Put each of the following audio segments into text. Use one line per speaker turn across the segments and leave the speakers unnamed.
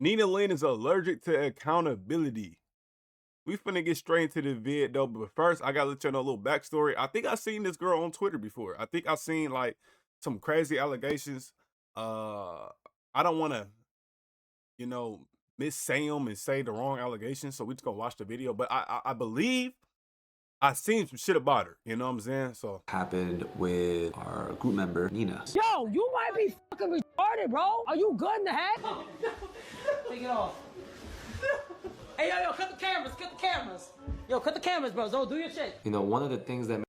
Nina Lynn is allergic to accountability. We finna get straight into the vid though, but first I gotta let you know a little backstory. I think I seen this girl on Twitter before. I think I seen like some crazy allegations. Uh, I don't want to, you know, missay them and say the wrong allegations, so we just gonna watch the video. But I believe I seen some shit about her. You know what I'm saying? So
Happened with our group member, Nina.
Yo, you might be fucking retarded, bro. Are you good in the head?
Take it off. Hey, yo, cut the cameras, cut the cameras. Yo, cut the cameras, bro. Zo, do your shit.
You know, one of the things that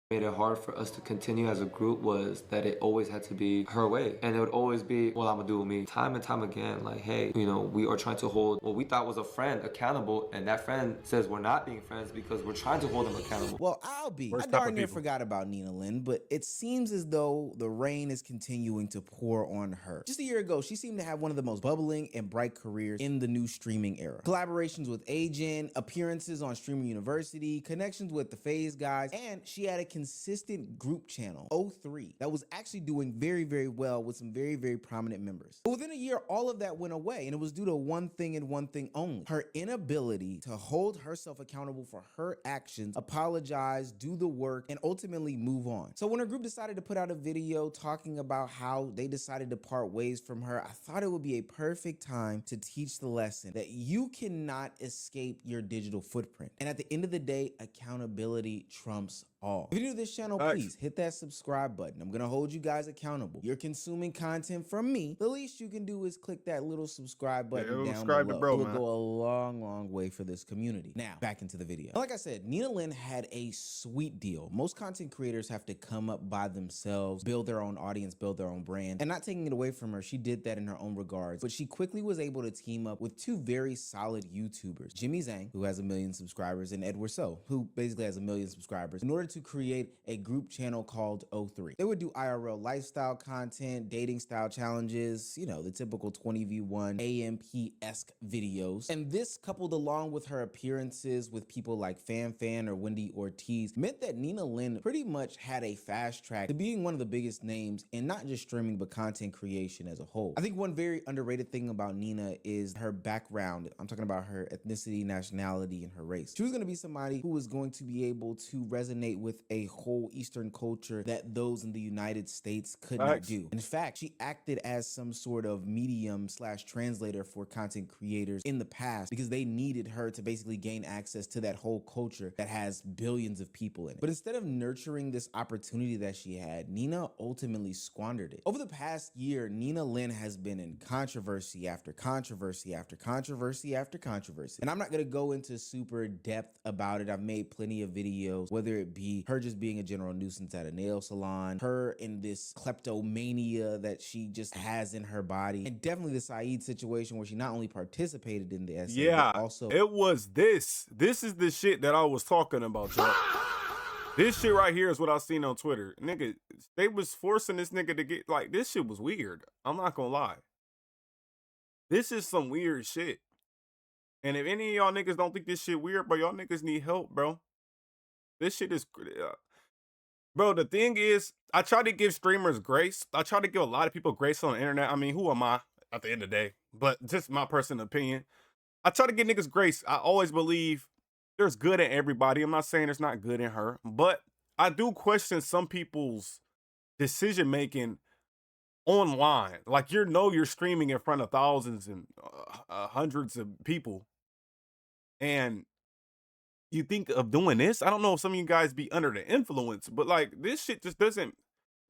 made it hard for us to continue as a group was that it always had to be her way, and it would always be, well, I'm gonna do with me, time and time again. Like, hey, you know, we are trying to hold what we thought was a friend accountable, and that friend says we're not being friends because we're trying to hold them accountable.
Well, I'll be.
Worst
I
type of
darn near
people.
forgot about Nina Lynn, but it seems as though the rain is continuing to pour on her. Just a year ago, she seemed to have one of the most bubbling and bright careers in the new streaming era. Collaborations with Agent, appearances on Streamer University, connections with the Phase guys, and she had a consistent group channel, O3, that was actually doing very, very well with some very, very prominent members. But within a year, all of that went away, and it was due to one thing and one thing only: her inability to hold herself accountable for her actions, apologize, do the work, and ultimately move on. So when her group decided to put out a video talking about how they decided to part ways from her, I thought it would be a perfect time to teach the lesson that you cannot escape your digital footprint. And at the end of the day, accountability trumps all. If you're new to this channel, please hit that subscribe button. I'm gonna hold you guys accountable. You're consuming content from me. The least you can do is click that little subscribe button down
subscribe to
below.
bro,
It will
man.
go a long, long way for this community. Now, back into the video. Like I said, Nina Lynn had a sweet deal. Most content creators have to come up by themselves, build their own audience, build their own brand. And not taking it away from her, she did that in her own regards. But she quickly was able to team up with two very solid YouTubers, Jimmy Zhang, who has 1 million subscribers, and Edward So, who basically has 1 million subscribers, in order to create a group channel called O3. They would do IRL lifestyle content, dating style challenges, you know, the typical 20v1 AMP-esque videos. And this, coupled along with her appearances with people like Fan or Wendy Ortiz, meant that Nina Lynn pretty much had a fast track to being one of the biggest names in not just streaming, but content creation as a whole. I think one very underrated thing about Nina is her background. I'm talking about her ethnicity, nationality, and her race. She was going to be somebody who was going to be able to resonate with a whole Eastern culture that those in the United States could not do. In fact, she acted as some sort of medium / translator for content creators in the past because they needed her to basically gain access to that whole culture that has billions of people in it. But instead of nurturing this opportunity that she had, Nina ultimately squandered it. Over the past year, Nina Lynn has been in controversy after controversy after controversy after controversy. And I'm not gonna go into super depth about it. I've made plenty of videos, whether it be her just being a general nuisance at a nail salon, her in this kleptomania that she just has in her body, and definitely the Saeed situation where she not only participated in the essay, but also
it was this. This is the shit that I was talking about, y'all. This shit right here is what I seen on Twitter. Nigga, they was forcing this nigga to get, like, this shit was weird. I'm not gonna lie. This is some weird shit. And if any of y'all niggas don't think this shit weird, bro, y'all niggas need help, bro. This shit is, bro, the thing is, I try to give streamers grace. I try to give a lot of people grace on the internet. I mean, who am I at the end of the day? But just my personal opinion. I try to give niggas grace. I always believe there's good in everybody. I'm not saying there's not good in her, but I do question some people's decision making online. Like, you're streaming in front of thousands and hundreds of people, and you think of doing this. I don't know if some of you guys be under the influence, but like, this shit just doesn't,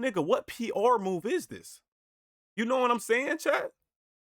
nigga, what PR move is this? You know what I'm saying, chat?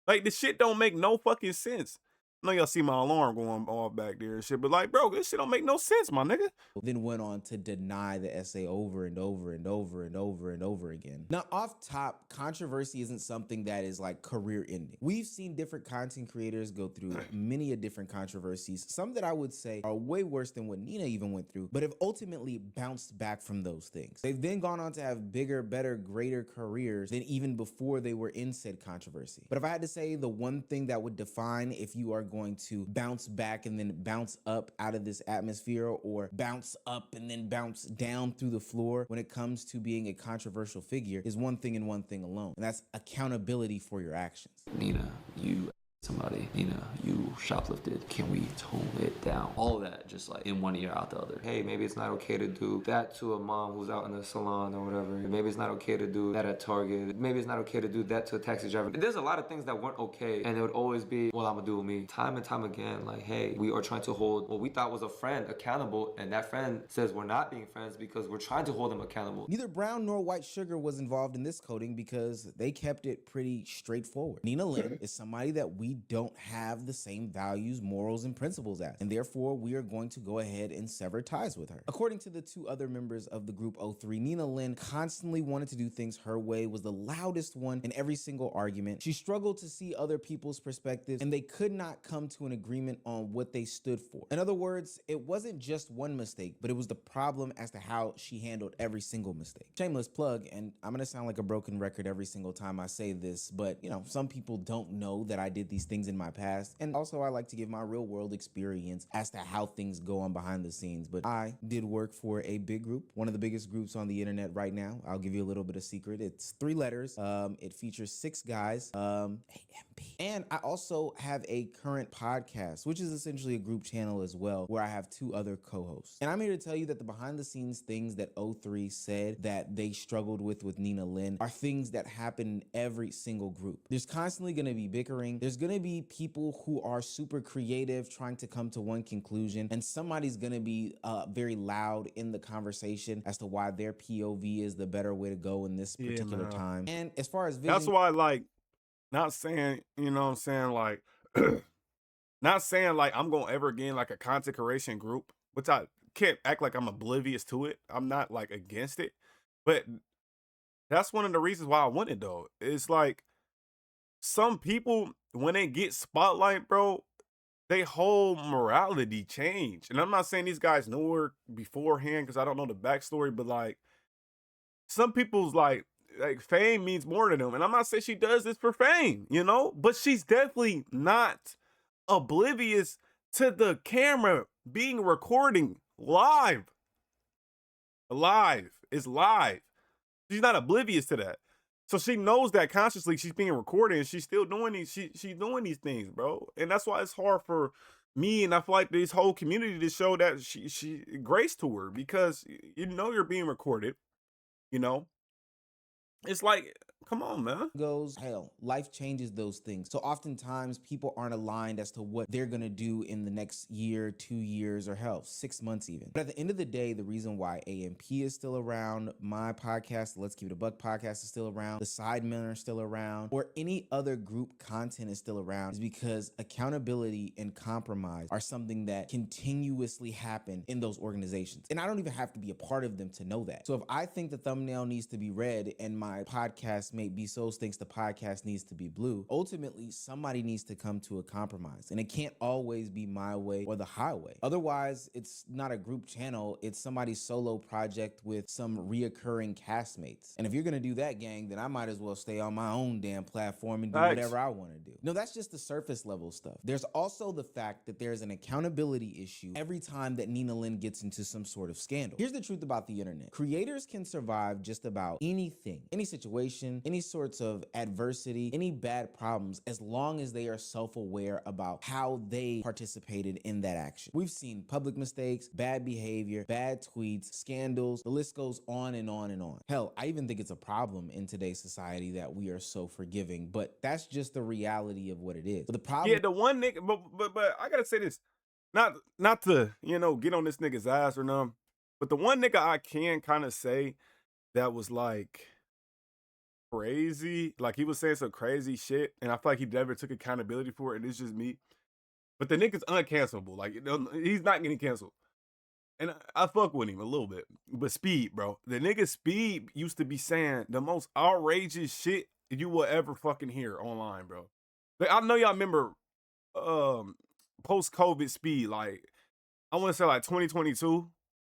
Like, this shit don't make no fucking sense. I know y'all see my alarm going off back there and shit, but like, bro, this shit don't make no sense, my nigga.
then went on to deny the essay over and over and over and over and over again. Now, off top, controversy isn't something that is like career ending. We've seen different content creators go through many different controversies, some that I would say are way worse than what Nina even went through, but have ultimately bounced back from those things. They've then gone on to have bigger, better, greater careers than even before they were in said controversy. But if I had to say the one thing that would define if you are going to bounce back and then bounce up out of this atmosphere, or bounce up and then bounce down through the floor when it comes to being a controversial figure is one thing and one thing alone, and that's accountability for your actions.
Nina, you somebody, Nina, you shoplifted. Can we tone it down? All of that just like in one ear out the other. Hey, maybe it's not okay to do that to a mom who's out in the salon or whatever. Maybe it's not okay to do that at Target. Maybe it's not okay to do that to a taxi driver. There's a lot of things that weren't okay, and it would always be, well, I'm gonna do me. Time and time again, like, hey, we are trying to hold what we thought was a friend accountable, and that friend says we're not being friends because we're trying to hold them accountable.
Neither brown nor white sugar was involved in this coding because they kept it pretty straightforward. Nina Lynn is somebody that we don't have the same values, morals, and principles as, and therefore we are going to go ahead and sever ties with her. According to the two other members of the group 03, Nina Lynn constantly wanted to do things her way, was the loudest one in every single argument. She struggled to see other people's perspectives, and they could not come to an agreement on what they stood for. In other words, it wasn't just one mistake, but it was the problem as to how she handled every single mistake. Shameless plug, and I'm gonna sound like a broken record every single time I say this, but you know, some people don't know that I did these things in my past, and also I like to give my real world experience as to how things go on behind the scenes. But I did work for a big group, one of the biggest groups on the internet right now. I'll give you a little bit of secret. It's 3 letters. It features 6 guys, AMP. And I also have a current podcast, which is essentially a group channel as well, where I have 2 other co-hosts. And I'm here to tell you that the behind the scenes things that 03 said that they struggled with Nina Lynn are things that happen in every single group. There's constantly going to be bickering. There's going to be people who are super creative trying to come to one conclusion, and somebody's going to be very loud in the conversation as to why their POV is the better way to go in this particular time. And as far as vision,
that's why, like, not saying, you know what I'm saying, like, not saying like I'm gonna ever get in like a content creation group, which I can't act like I'm oblivious to it. I'm not like against it, but that's one of the reasons why I want it though. It's like some people, when they get spotlight, bro, they whole morality change. And I'm not saying these guys knew her beforehand because I don't know the backstory, but like some people's like fame means more to them. And I'm not saying she does this for fame, you know, but she's definitely not oblivious to the camera being recording live. It's live. She's not oblivious to that. So she knows that consciously she's being recorded, and she's still doing these, she's doing these things, bro. And that's why it's hard for me, and I feel like this whole community to show that she grace to her, because you know you're being recorded, you know. It's like, come on, man.
Goes, hell, life changes those things. So oftentimes people aren't aligned as to what they're gonna do in the next year, 2 years, or hell, 6 months even. But at the end of the day, the reason why AMP is still around, my podcast, Let's Keep It a Buck podcast is still around, the Sidemen are still around, or any other group content is still around, is because accountability and compromise are something that continuously happen in those organizations. And I don't even have to be a part of them to know that. So if I think the thumbnail needs to be red and my podcast may be so thinks the podcast needs to be blue, ultimately somebody needs to come to a compromise, and it can't always be my way or the highway. Otherwise, it's not a group channel, it's somebody's solo project with some reoccurring castmates. And if you're gonna do that, gang, then I might as well stay on my own damn platform and do whatever I want to do. No, that's just the surface level stuff. There's also the fact that there's an accountability issue every time that Nina Lynn gets into some sort of scandal. Here's the truth about the internet. Creators can survive just about anything, any situation, any sorts of adversity, any bad problems, as long as they are self-aware about how they participated in that action. We've seen public mistakes, bad behavior, bad tweets, scandals, the list goes on and on and on. Hell, I even think it's a problem in today's society that we are so forgiving, but that's just the reality of what it is. But the problem,
Yeah, the one nigga, but I gotta say this, not to, you know, get on this nigga's ass or nothing, but the one nigga I can kind of say that was like crazy, like he was saying some crazy shit, and I feel like he never took accountability for it, and it's just me. But the nigga's uncancelable. Like, you know, he's not getting canceled. And I fuck with him a little bit. But Speed, bro. The nigga Speed used to be saying the most outrageous shit you will ever fucking hear online, bro. Like, I know y'all remember post-COVID Speed, like, I want to say like 2022.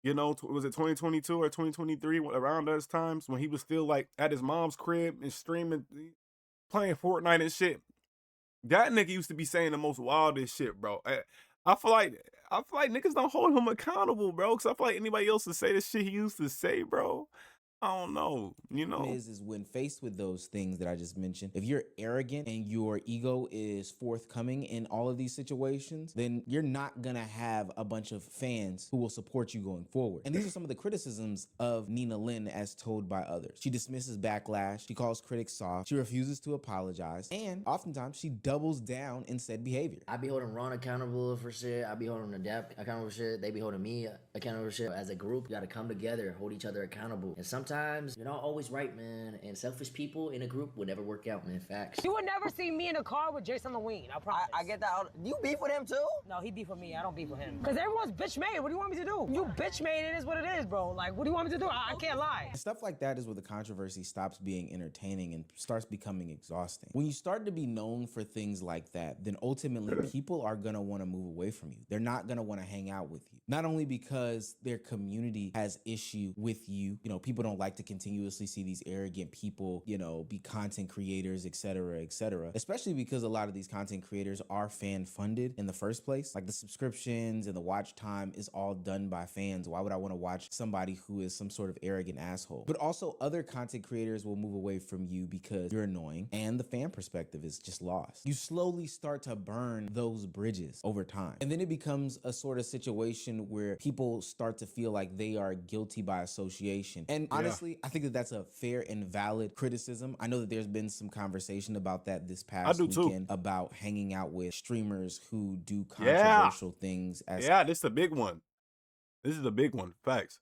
You know, was it 2022 or 2023, around those times when he was still like at his mom's crib and streaming, playing Fortnite and shit. That nigga used to be saying the most wildest shit, bro. I feel like niggas don't hold him accountable, bro. Cause I feel like anybody else to say the shit he used to say, bro. I don't know, you know.
Is when faced with those things that I just mentioned, if you're arrogant and your ego is forthcoming in all of these situations, then you're not gonna have a bunch of fans who will support you going forward. And these are some of the criticisms of Nina Lynn as told by others. She dismisses backlash, she calls critics soft, she refuses to apologize, and oftentimes she doubles down in said behavior.
I be holding Ron accountable for shit. I be holding the Dap accountable for shit. They be holding me accountable for shit. As a group, you gotta come together and hold each other accountable. And sometimes you're not always right, man. And selfish people in a group will never work out, man. Facts.
You would never see me in a car with Jason Lewine, I promise.
I get that. You beef with him too?
No, he beef with me. I don't beef with him. Because everyone's bitch made. What do you want me to do? You bitch made, it is what it is, bro. Like, what do you want me to do? I can't lie.
And stuff like that is where the controversy stops being entertaining and starts becoming exhausting. When you start to be known for things like that, then ultimately people are gonna wanna move away from you. They're not gonna wanna hang out with you. Not only because their community has issue with you, you know, people don't like to continuously see these arrogant people, you know, be content creators, etc., etc. Especially because a lot of these content creators are fan funded in the first place. Like the subscriptions and the watch time is all done by fans. Why would I want to watch somebody who is some sort of arrogant asshole? But also other content creators will move away from you because you're annoying and the fan perspective is just lost. You slowly start to burn those bridges over time. And then it becomes a sort of situation where people start to feel like they are guilty by association. And honestly, I think that that's a fair and valid criticism. I know that there's been some conversation about that this past weekend about hanging out with streamers who do controversial things.
This is a big one. This is a big one. Facts.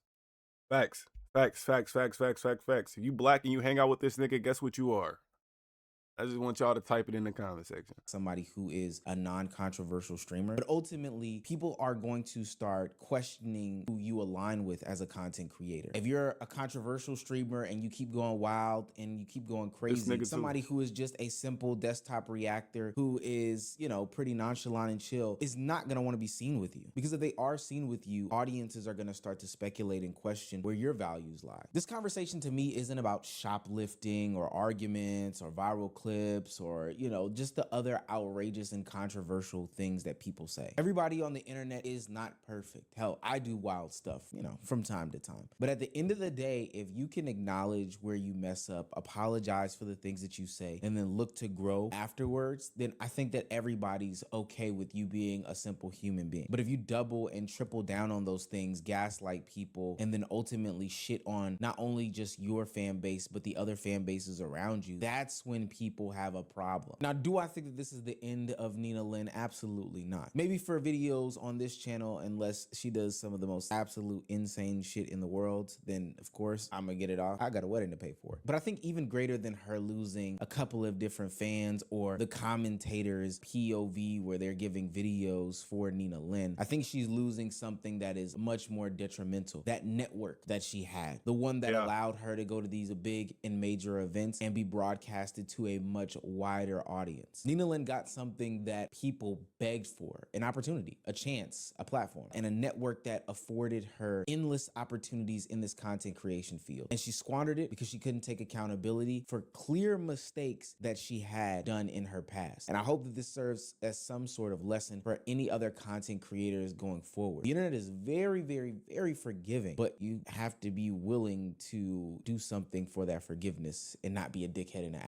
Facts. Facts. Facts. Facts. Facts. Facts. Facts. If you black and you hang out with this nigga, guess what you are? I just want y'all to type it in the comment section.
Somebody who is a non-controversial streamer. But ultimately, people are going to start questioning who you align with as a content creator. If you're a controversial streamer and you keep going wild and you keep going crazy, somebody who is just a simple desktop reactor who is, you know, pretty nonchalant and chill is not going to want to be seen with you. Because if they are seen with you, audiences are going to start to speculate and question where your values lie. This conversation to me isn't about shoplifting or arguments or viral clips or, you know, just the other outrageous and controversial things that people say. Everybody on the internet is not perfect. Hell, I do wild stuff, you know, from time to time. But at the end of the day, if you can acknowledge where you mess up, apologize for the things that you say, and then look to grow afterwards, then I think that everybody's okay with you being a simple human being. But if you double and triple down on those things, gaslight people, and then ultimately shit on not only just your fan base, but the other fan bases around you, that's when people have a problem. Now, do I think that this is the end of Nina Lynn? Absolutely not. Maybe for videos on this channel, unless she does some of the most absolute insane shit in the world, then of course I'm gonna get it off. I got a wedding to pay for. But I think even greater than her losing a couple of different fans or the commentators POV where they're giving videos for Nina Lynn, I think she's losing something that is much more detrimental. That network that she had, the one that allowed her to go to these big and major events and be broadcasted to a much wider audience. Nina Lynn got something that people begged for, an opportunity, a chance, a platform, and a network that afforded her endless opportunities in this content creation field. And she squandered it because she couldn't take accountability for clear mistakes that she had done in her past. And I hope that this serves as some sort of lesson for any other content creators going forward. The internet is very, very, very forgiving, but you have to be willing to do something for that forgiveness and not be a dickhead and an